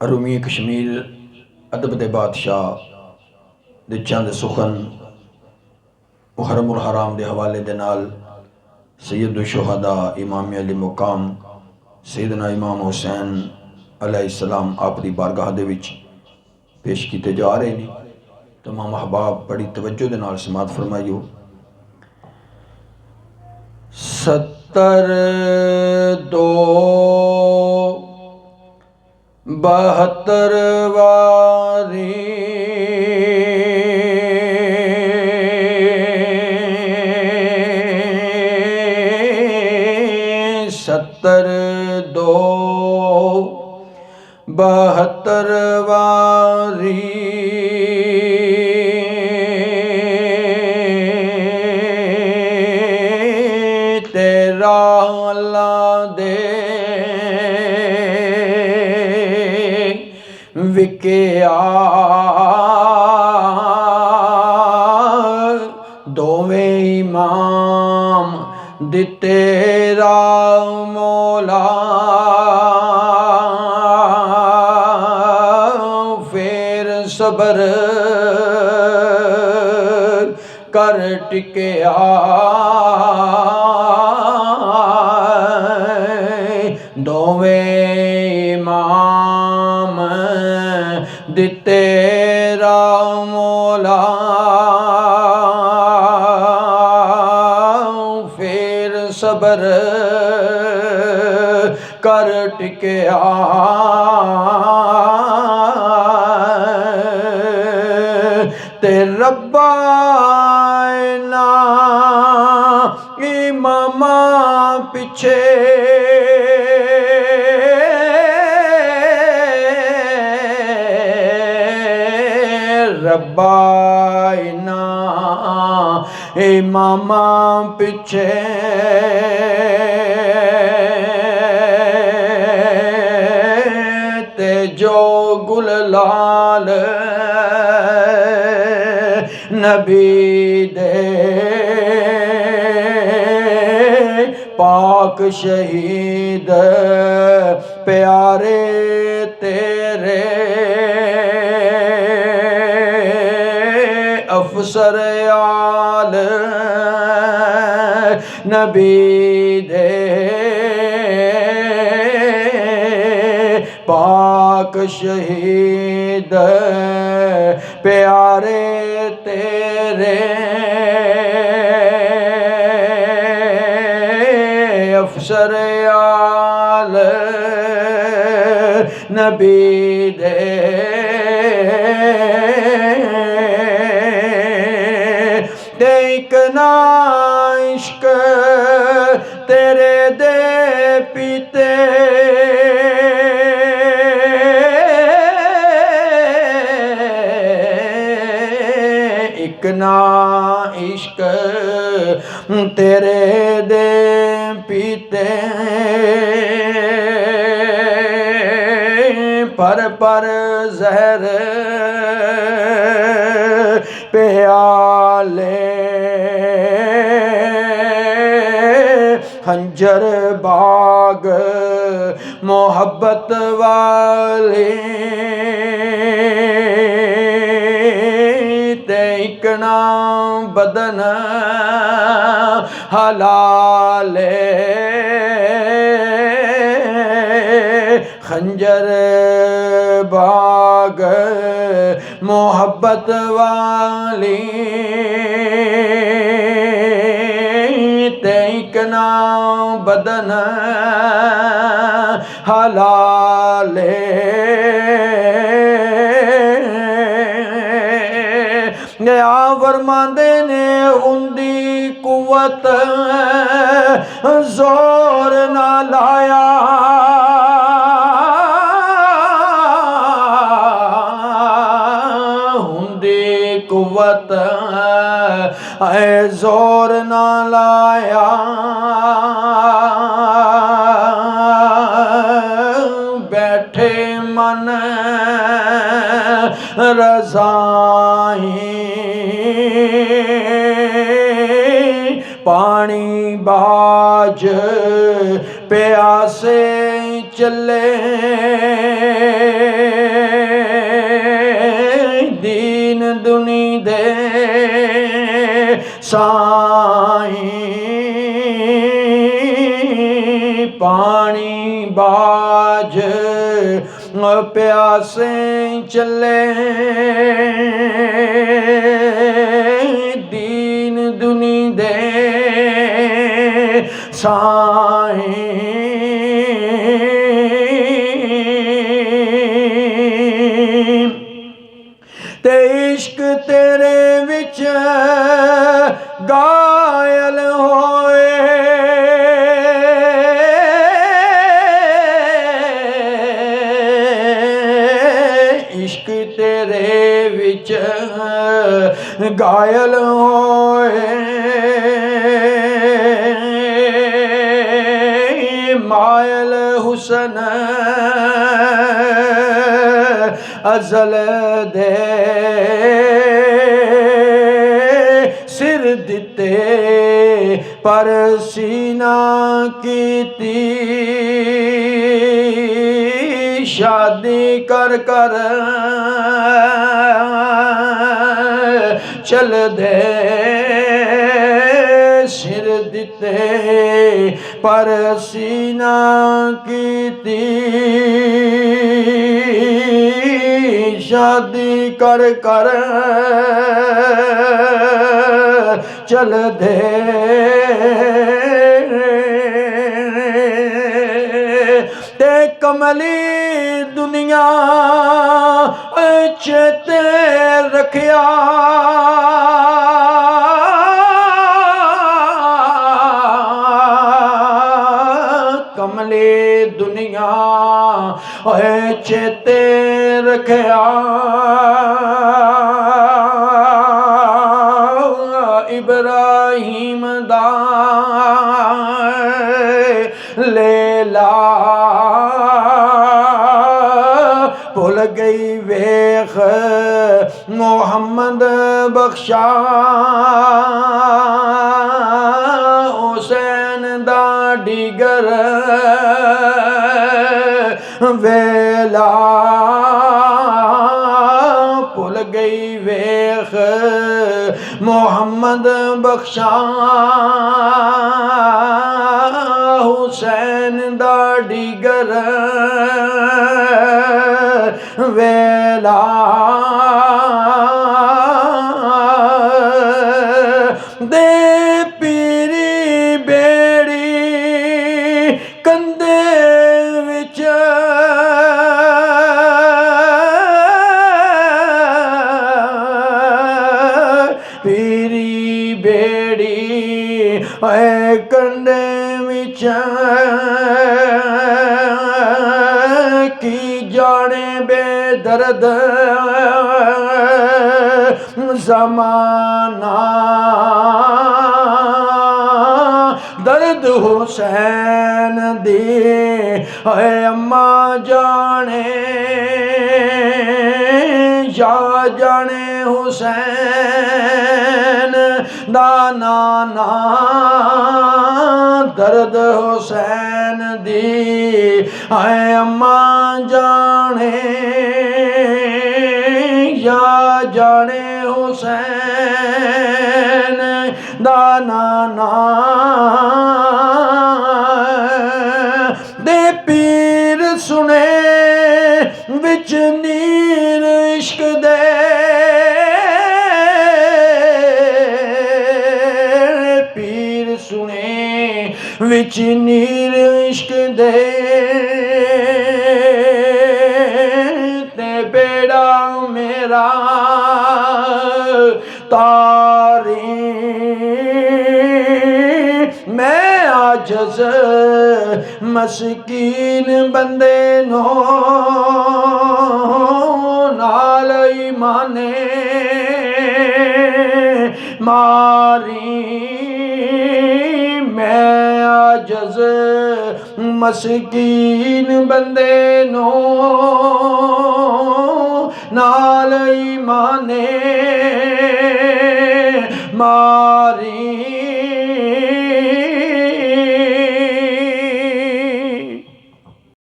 रूमी कश्मीर अदब दे बादशाह दे चंद सुखन मुहर्रमुल हराम दे हवाले दे नाल सैयद शुहदा इमाम अली मुकाम सैयदना इमाम हुसैन अलैहिस्सलाम आप दी बारगाह दे विच पेश किए जा रहे हैं। तमाम अहबाब बड़ी तवज्जो दे नाल समात फरमाइयो। 70-2-72 वारी 70-2-72 वारी तेरा अल्लाह दे विकिया दोवें इमाम दिते राम मौला फिर सबर कर टिकिया दोवें इमाम दिते राम मौला फिर सबर कर टिकिया ते रब्बा ना इमामा पिछे रब्बा ना इमामा पिछे ते जो गुल लाल नबी दे पाक शहीद प्यारे तेरे अफसर आल नबी दे पाक शहीद प्यारे तेरे अफसर आल नबी दे देख ना इश्क तेरे दे पीते एक ना इश्क तेरे दे पीते पर जहर प्याले हंजर बाग मोहब्बत वाले देखना बदन हलाले खंजर बाग मोहब्बत वाली देखना बदन हलाले गया फरमांदे ने उंदी कुवत जोर ना लाया उंदी कुवत जोर ना लाया बैठे मन रज़ाई पानी बाज प्यासे चले साईं पानी बाज प्यासे चले दीन दुनी दे साईं ते इश्क तेरे विच गायल होए इश्क तेरे विच गायल होए मायल हुसन अजल दे सिर दिते पर सीना कीती शादी कर कर चल दे सिर दिते पर सीना कीती शादी कर कर चल दे ते कमली दुनिया चेते रखिया कमली दुनिया चेते रखिया इब्राहिम दा लेला भुल गई वेख मोहम्मद बख्शा हुसैन दा डिगर वेला भुल गई वेख मोहम्मद बख्शा हुसैन दा डिगर वेला दे पीरी बेड़ी कंधे विच पीरी बेड़ी कंधे विच की जाने बेदर्द ज़माना दर्द हुसैन दी अम्मा जाने या जाने हुसैन दा नाना दर्द हुसैन दी अम्मा जाने या जाने हुसैन दा नाना दे पीर सुने विच नीर इश्क दे पीर सुने विच नीर इश्क दे ते बेड़ा मेरा तारी मैं आजज़ मस्कीन बंदे नो नाल ईमाने मारी मैं आजज़ मस्कीन बंदे नो नाल ईमाने मारी